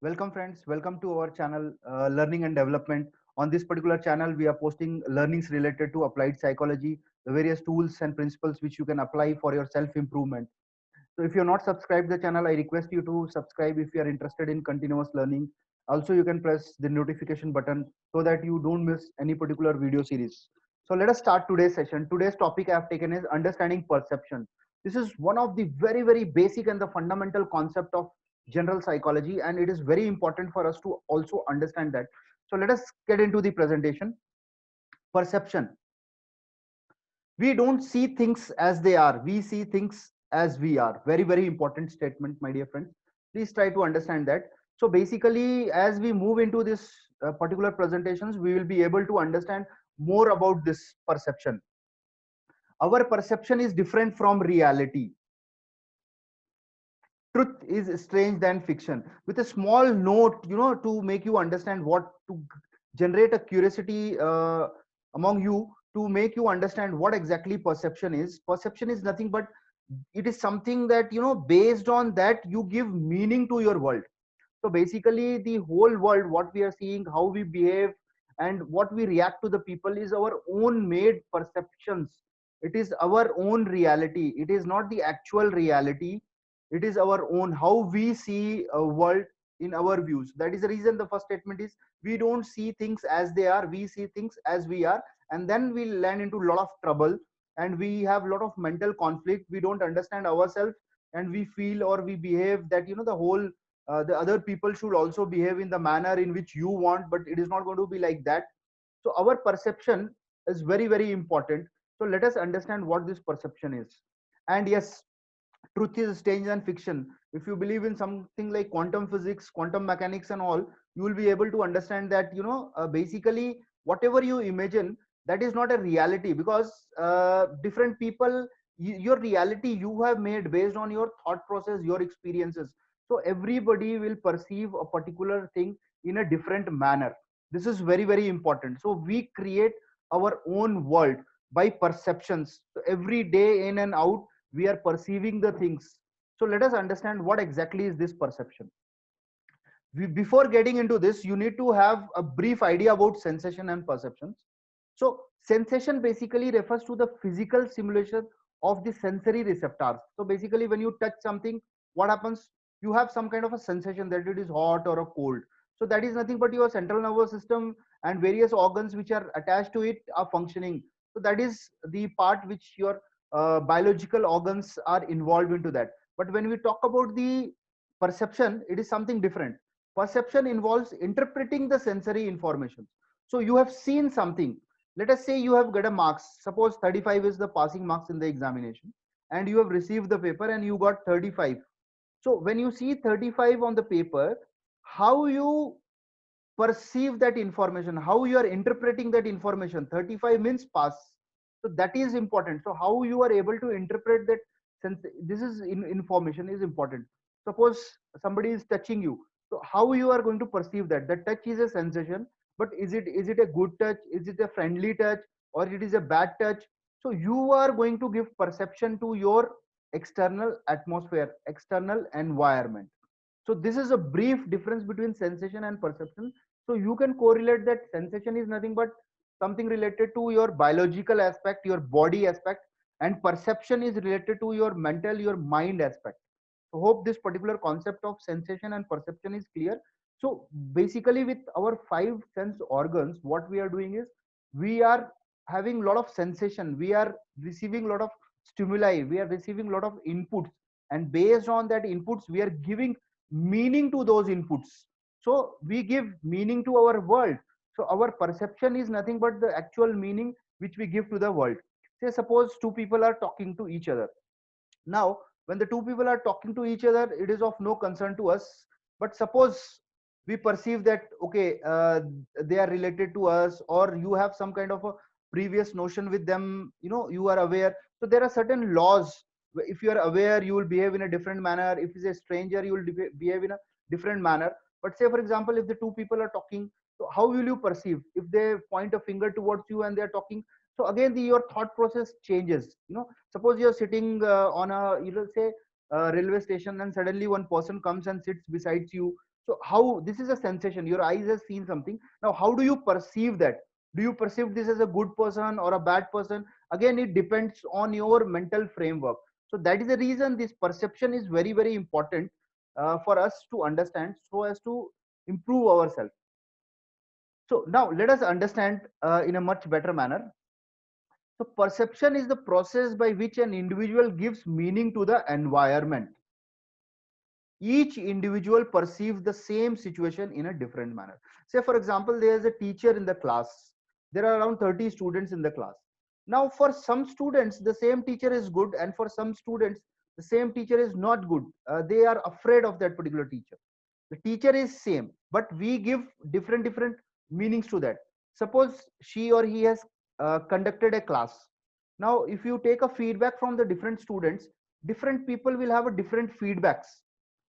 Welcome friends, welcome to our channel Learning and Development. On this particular channel, we are posting learnings related to applied psychology, the various tools and principles which you can apply for your self-improvement. So if you're not subscribed the channel, I request you to subscribe if you are interested in continuous learning. Also, you can press the notification button so that you don't miss any particular video series. So let us start today's session. Today's topic I have taken is understanding perception. This is one of the very basic and the fundamental concept of general psychology, and it is very important for us to also understand that. So let us get into the presentation. Perception. We don't see things as they are, we see things as we are. Very important statement, my dear friends. Please try to understand that. So basically, as we move into this particular presentations, we will be able to understand more about this perception. Our perception is different from reality. Truth is strange than fiction. With a small note, to make you understand what to generate a curiosity among you, to make you understand what exactly perception is. Perception is nothing but it is something that, based on that you give meaning to your world. So basically the whole world, what we are seeing, how we behave and what we react to the people is our own made perceptions. It is our own reality, it is not the actual reality. It is our own, how we see a world in our views. That is the reason the first statement is we don't see things as they are, we see things as we are. And then we land into a lot of trouble, and we have a lot of mental conflict. We don't understand ourselves, and we feel or we behave that, the whole the other people should also behave in the manner in which you want, but it is not going to be like that. So our perception is very important. So let us understand what this perception is. And yes, truth is strange than fiction. If you believe in something like quantum physics, quantum mechanics and all, you will be able to understand that, basically whatever you imagine, that is not a reality, because different people, your reality you have made based on your thought process, your experiences. So everybody will perceive a particular thing in a different manner. This is very important. So we create our own world by perceptions. So every day in and out, we are perceiving the things. So let us understand what exactly is this perception. Before getting into this, you need to have a brief idea about sensation and perceptions. So sensation basically refers to the physical simulation of the sensory receptors. So basically when you touch something, what happens? You have some kind of a sensation that it is hot or a cold. So that is nothing but your central nervous system and various organs which are attached to it are functioning. So that is the part which your biological organs are involved into that. But when we talk about the perception, it is something different. Perception involves interpreting the sensory information. So you have seen something. Let us say you have got a marks. Suppose 35 is the passing marks in the examination, and you have received the paper and you got 35. So when you see 35 on the paper, how you perceive that information, how you are interpreting that information. 35 means pass. So that is important. So how you are able to interpret that sense, this is information is important. Suppose somebody is touching you, so how you are going to perceive that? That touch is a sensation, but is it a good touch, is it a friendly touch, or it is a bad touch? So you are going to give perception to your external atmosphere, external environment. So this is a brief difference between sensation and perception. So you can correlate that sensation is nothing but something related to your biological aspect, your body aspect, and perception is related to your mental, your mind aspect. So hope this particular concept of sensation and perception is clear. So basically with our five sense organs, what we are doing is we are having a lot of sensation, we are receiving a lot of stimuli, we are receiving a lot of inputs, and based on that inputs we are giving meaning to those inputs. So we give meaning to our world. So our perception is nothing but the actual meaning which we give to the world. Say suppose two people are talking to each other. Now when the two people are talking to each other, it is of no concern to us. But suppose we perceive that, okay, they are related to us, or you have some kind of a previous notion with them, you are aware. So there are certain laws. If you are aware, you will behave in a different manner. If it's a stranger, you will behave in a different manner. But say for example, if the two people are talking, so how will you perceive? If they point a finger towards you and they are talking, so again your thought process changes. Suppose you're sitting on a, say, railway station, and suddenly one person comes and sits beside you. So how, this is a sensation, your eyes has seen something. Now how do you perceive that? Do you perceive this as a good person or a bad person? Again, it depends on your mental framework. So that is the reason this perception is very, very important for us to understand, so as to improve ourselves. So now let us understand in a much better manner. So perception is the process by which an individual gives meaning to the environment. Each individual perceives the same situation in a different manner. Say for example, there is a teacher in the class. There are around 30 students in the class. Now for some students, the same teacher is good, and for some students, the same teacher is not good. They are afraid of that particular teacher. The teacher is same, but we give different meanings to that. Suppose she or he has conducted a class. Now if you take a feedback from the different students, different people will have a different feedbacks.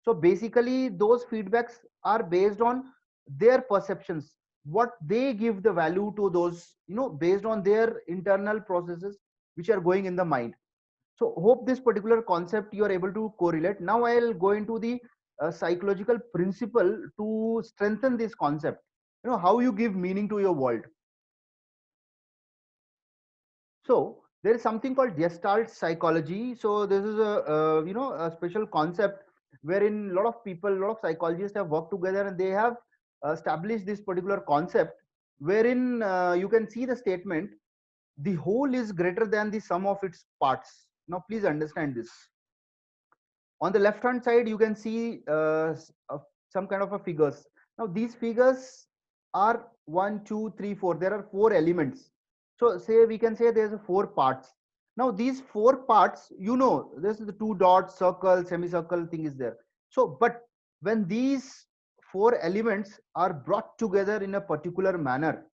So basically those feedbacks are based on their perceptions, what they give the value to those, based on their internal processes which are going in the mind. So hope this particular concept you are able to correlate. Now I'll go into the psychological principle to strengthen this concept, how you give meaning to your world. So there is something called Gestalt psychology. So this is a special concept wherein a lot of people, a lot of psychologists have worked together, and they have established this particular concept wherein you can see the statement, the whole is greater than the sum of its parts. Now please understand this. On the left hand side you can see some kind of a figures. Now these figures are 1 2 3 4, there are 4 elements. So say we can say there's 4 parts. Now these 4 parts, this is the 2 dots, circle, semicircle thing is there. So but when these 4 elements are brought together in a particular manner,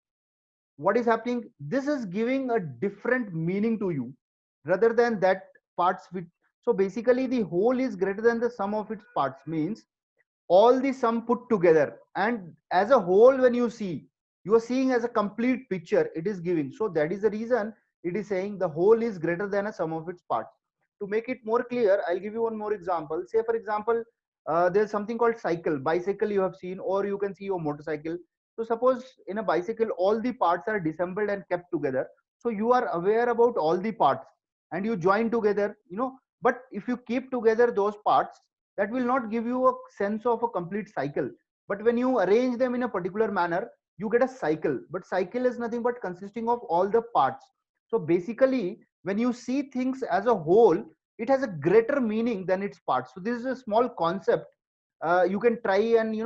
what is happening, this is giving a different meaning to you rather than that parts which. So basically the whole is greater than the sum of its parts means all the sum put together, and as a whole when you see, you are seeing as a complete picture it is giving. So that is the reason it is saying the whole is greater than a sum of its parts. To make it more clear, I'll give you one more example. Say for example, there's something called cycle, bicycle you have seen, or you can see your motorcycle. So suppose in a bicycle all the parts are disassembled and kept together, so you are aware about all the parts and you join together, but if you keep together those parts, that will not give you a sense of a complete cycle. But when you arrange them in a particular manner, you get a cycle. But cycle is nothing but consisting of all the parts. So basically when you see things as a whole, it has a greater meaning than its parts. So this is a small concept. You can try and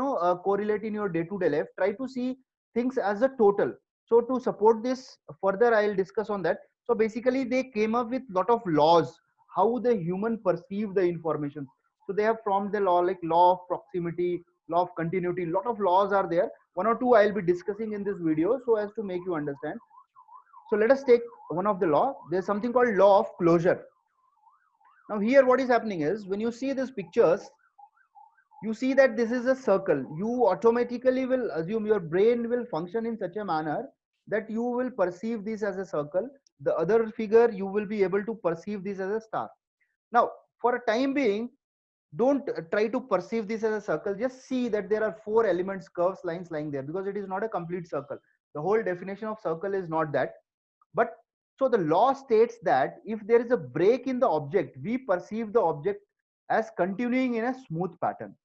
correlate in your day-to-day life. Try to see things as a total. So to support this further, I'll discuss on that. So basically they came up with lot of laws how the human perceive the information. So they have formed the law like law of proximity, law of continuity. Lot of laws are there. One or two I'll be discussing in this video so as to make you understand. So let us take one of the law. There's something called law of closure. Now here what is happening is, when you see these pictures, you see that this is a circle. You automatically will assume, your brain will function in such a manner that you will perceive this as a circle. The other figure you will be able to perceive this as a star. Now for a time being, don't try to perceive this as a circle. Just see that there are 4 elements, curves, lines lying there, because it is not a complete circle. The whole definition of circle is not that. But so the law states that if there is a break in the object, we perceive the object as continuing in a smooth pattern.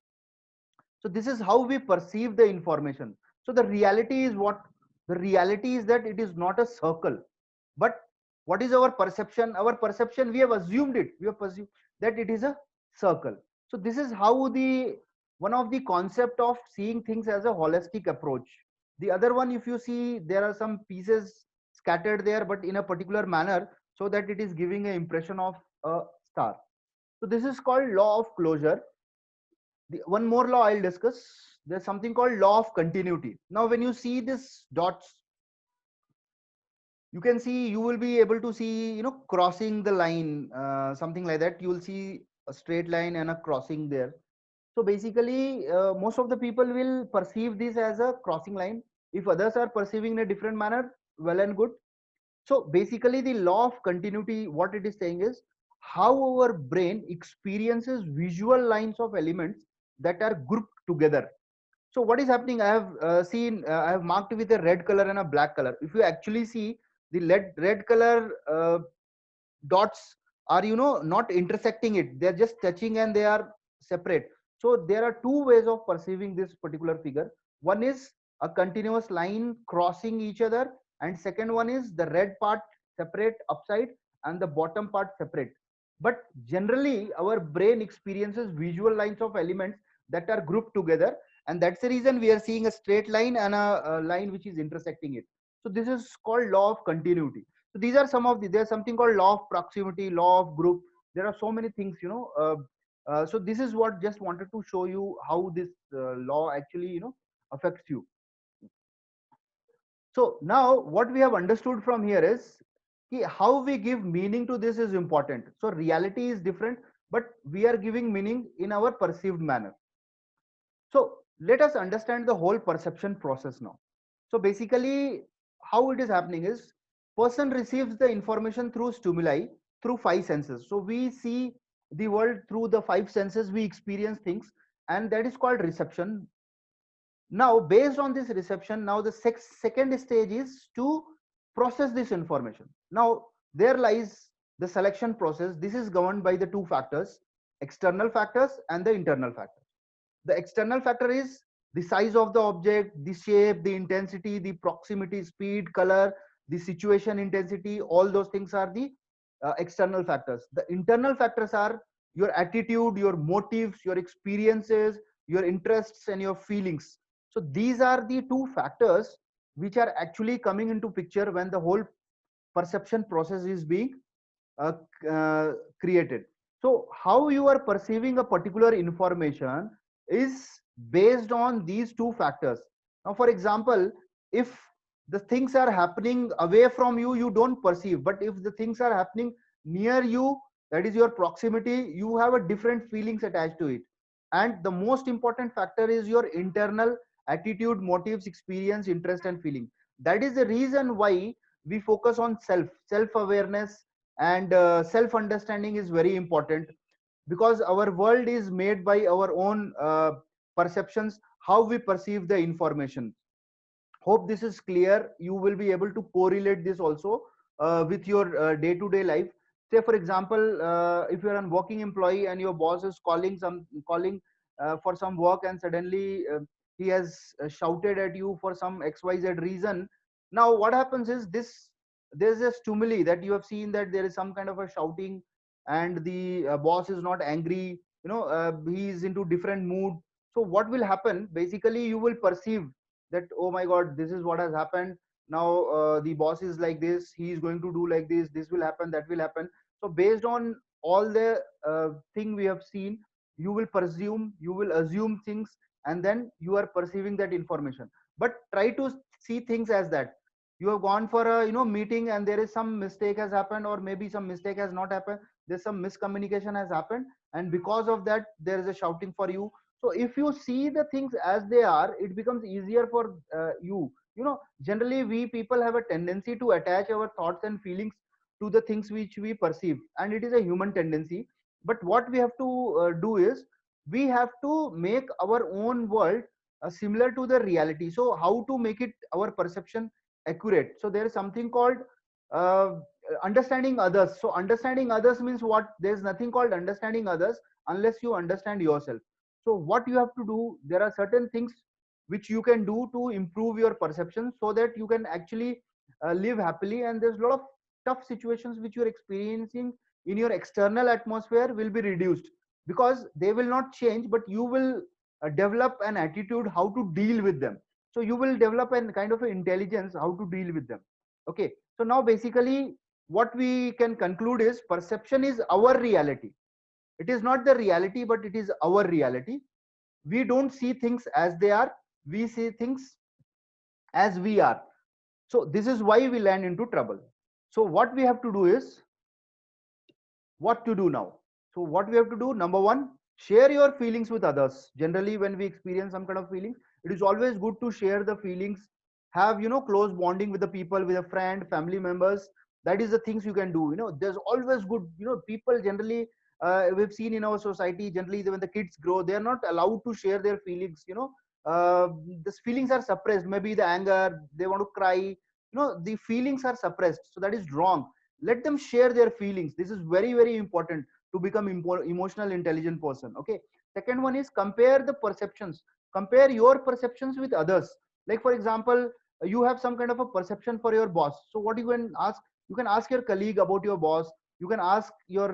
So this is how we perceive the information. So the reality is what? The reality is that it is not a circle. But what is our perception? Our perception, we have assumed it. We have perceived that it is a circle. So this is how the one of the concept of seeing things as a holistic approach. The other one, if you see, there are some pieces scattered there, but in a particular manner, so that it is giving an impression of a star. So this is called law of closure. The one more law I'll discuss. There's something called law of continuity. Now when you see this dots, you can see, you will be able to see, crossing the line, something like that. You will see a straight line and a crossing there. So basically most of the people will perceive this as a crossing line. If others are perceiving in a different manner, well and good. So basically the law of continuity, what it is saying is how our brain experiences visual lines of elements that are grouped together. So what is happening? I have I have marked with a red color and a black color. If you actually see the red color dots are, not intersecting it, they're just touching and they are separate. So there are two ways of perceiving this particular figure. One is a continuous line crossing each other, and second one is the red part separate upside and the bottom part separate. But generally our brain experiences visual lines of elements that are grouped together, and that's the reason we are seeing a straight line and a line which is intersecting it. So this is called law of continuity. So these are some of the, there's something called law of proximity, law of group. There are so many things, so this is what just wanted to show you how this law actually, affects you. So now what we have understood from here is how we give meaning to this is important. So reality is different, but we are giving meaning in our perceived manner. So let us understand the whole perception process now. So basically how it is happening is, person receives the information through stimuli through five senses. So we see the world through the five senses, we experience things, and that is called reception. Now based on this reception, now the second stage is to process this information. Now there lies the selection process. This is governed by the two factors, external factors and the internal factors. The external factor is the size of the object, the shape, the intensity, the proximity, speed, color, the situation intensity. All those things are the external factors. The internal factors are your attitude, your motives, your experiences, your interests and your feelings. So these are the two factors which are actually coming into picture when the whole perception process is being uh, uh, created. So how you are perceiving a particular information is based on these two factors. Now for example, if the things are happening away from you, you don't perceive, but if the things are happening near you, that is your proximity, you have a different feelings attached to it. And the most important factor is your internal attitude, motives, experience, interest and feeling. That is the reason why we focus on self awareness, and self understanding is very important, because our world is made by our own perceptions, how we perceive the information. Hope this is clear. You will be able to correlate this also with your day to day life. Say for example, if you're a working employee and your boss is calling for some work, and suddenly he has shouted at you for some xyz reason. Now what happens is this, there's a stimuli that you have seen, that there is some kind of a shouting, and the boss is not angry, he is into different mood. So what will happen, basically you will perceive that, oh my god, this is what has happened. Now the boss is like this, he is going to do like this will happen, that will happen. So based on all the thing we have seen, you will presume, you will assume things, and then you are perceiving that information. But try to see things as that you have gone for a meeting, and there is some mistake has happened, or maybe some mistake has not happened, there's some miscommunication has happened, and because of that there is a shouting for you. So if you see the things as they are, it becomes easier for generally we people have a tendency to attach our thoughts and feelings to the things which we perceive, and it is a human tendency. But what we have to do is, we have to make our own world similar to the reality. So how to make it our perception accurate? So there is something called uh, understanding others. So understanding others means what? There's nothing called understanding others unless you understand yourself. So what you have to do, there are certain things which you can do to improve your perception, so that you can actually live happily. And there's a lot of tough situations which you're experiencing in your external atmosphere will be reduced, because they will not change, but you will develop an attitude how to deal with them. So you will develop a kind of intelligence how to deal with them. Okay, so now basically what we can conclude is, perception is our reality. It is not the reality, but it is our reality. We don't see things as they are, we see things as we are. So this is why we land into trouble. So what we have to do is, what to do now? So what we have to do, number one, share your feelings with others. Generally when we experience some kind of feelings, it is always good to share the feelings, have close bonding with the people, with a friend, family members. That is the things you can do. There's always good, people generally, we've seen in our society, generally when the kids grow, they are not allowed to share their feelings, uh, the feelings are suppressed, maybe the anger, they want to cry, the feelings are suppressed, so that is wrong. Let them share their feelings. This is very, very important to become emotional intelligent person. Okay. Second one is compare the perceptions. Compare your perceptions with others. Like for example, you have some kind of a perception for your boss, so what you can ask, you can ask your colleague about your boss, you can ask your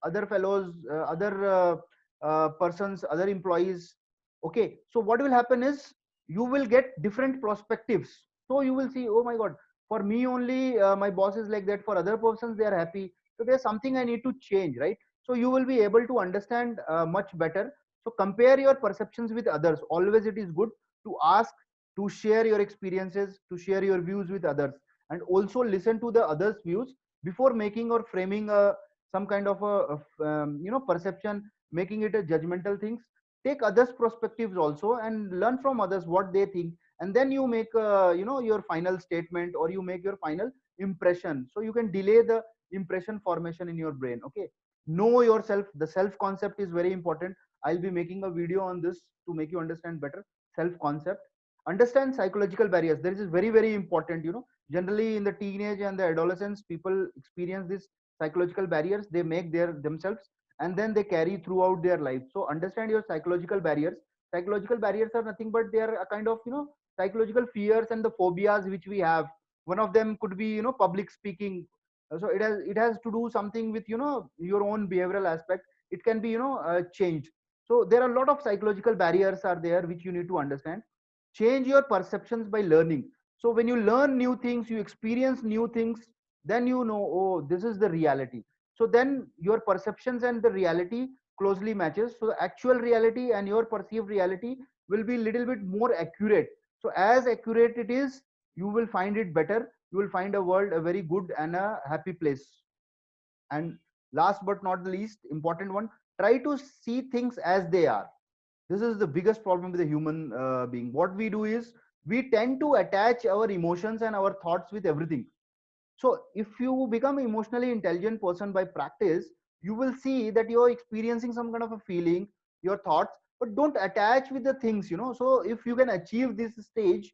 other fellows, other persons, other employees. Okay, so what will happen is you will get different perspectives. So you will see, oh my god, for me only my boss is like that, for other persons they are happy, so there's something I need to change, right? So you will be able to understand much better. So compare your perceptions with others. Always it is good to ask, to share your experiences, to share your views with others, and also listen to the others views before making or framing some kind of perception, making it a judgmental things. Take others perspectives also and learn from others what they think, and then you make your final statement, or you make your final impression, so you can delay the impression formation in your brain. Okay. Know yourself. The self concept is very important. I'll be making a video on this to make you understand better self concept. Understand psychological barriers. This is very, very important. Generally in the teenage and the adolescence, people experience these psychological barriers. They make their themselves, and then they carry throughout their life. So understand your psychological barriers. Psychological barriers are nothing but they are a kind of psychological fears and the phobias which we have. One of them could be public speaking. So it has to do something with your own behavioral aspect. It can be changed. So there are a lot of psychological barriers are there which you need to understand. Change your perceptions by learning. So when you learn new things, you experience new things, then you know, oh, this is the reality. So then your perceptions and the reality closely matches. So the actual reality and your perceived reality will be little bit more accurate. So as accurate it is, you will find it better. You will find a world a very good and a happy place. And last but not the least important one, try to see things as they are. This is the biggest problem with the human being. What we do is we tend to attach our emotions and our thoughts with everything. So if you become an emotionally intelligent person by practice, you will see that you're experiencing some kind of a feeling, your thoughts, but don't attach with the things. So if you can achieve this stage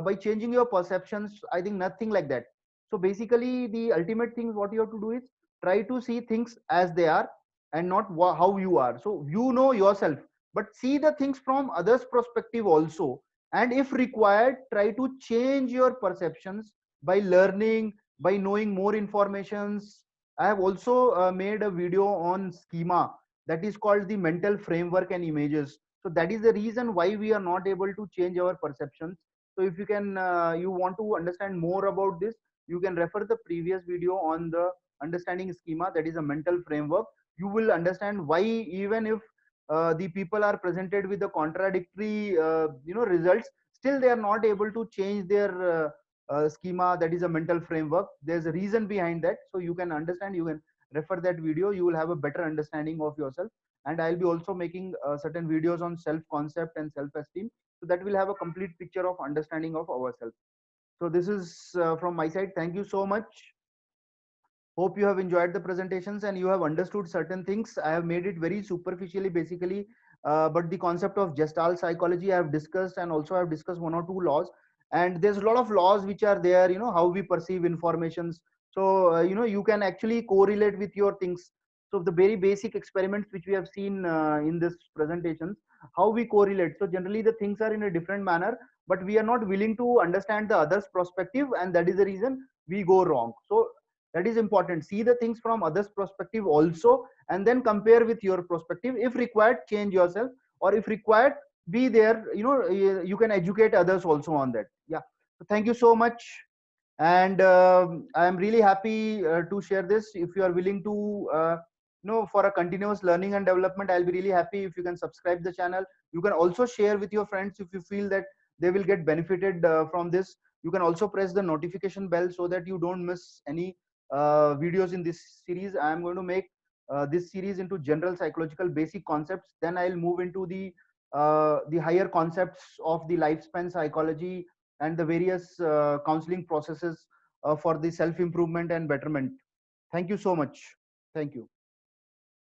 by changing your perceptions, I think nothing like that. So basically the ultimate thing what you have to do is try to see things as they are and not how you are. So you know yourself, but see the things from others perspective also. And if required, try to change your perceptions by learning, by knowing more informations. I have also made a video on schema, that is called the mental framework and images. So that is the reason why we are not able to change our perceptions. So if you can you want to understand more about this, you can refer the previous video on the understanding schema, that is a mental framework. You will understand why even if the people are presented with the contradictory results, still they are not able to change their schema, that is a mental framework. There's a reason behind that, so you can understand. You can refer that video. You will have a better understanding of yourself. And I'll be also making certain videos on self concept and self esteem, so that will have a complete picture of understanding of ourselves. So this is from my side. Thank you so much. Hope you have enjoyed the presentations and you have understood certain things. I have made it very superficially, basically, but the concept of gestalt psychology I have discussed, and also I have discussed one or two laws. And there's a lot of laws which are there, how we perceive informations. So you can actually correlate with your things. So the very basic experiments which we have seen in this presentations, how we correlate. So generally the things are in a different manner, but we are not willing to understand the other's perspective, and that is the reason we go wrong. So that is important. See the things from others perspective also, and then compare with your perspective. If required, change yourself, or if required, be there. You can educate others also on that. Yeah. So thank you so much. And I am really happy to share this. If you are willing to for a continuous learning and development, I'll be really happy if you can subscribe the channel. You can also share with your friends if you feel that they will get benefited from this. You can also press the notification bell so that you don't miss any videos in this series. I am going to make this series into general psychological basic concepts. Then I'll move into the higher concepts of the lifespan psychology and the various counseling processes for the self improvement and betterment. Thank you so much. Thank you.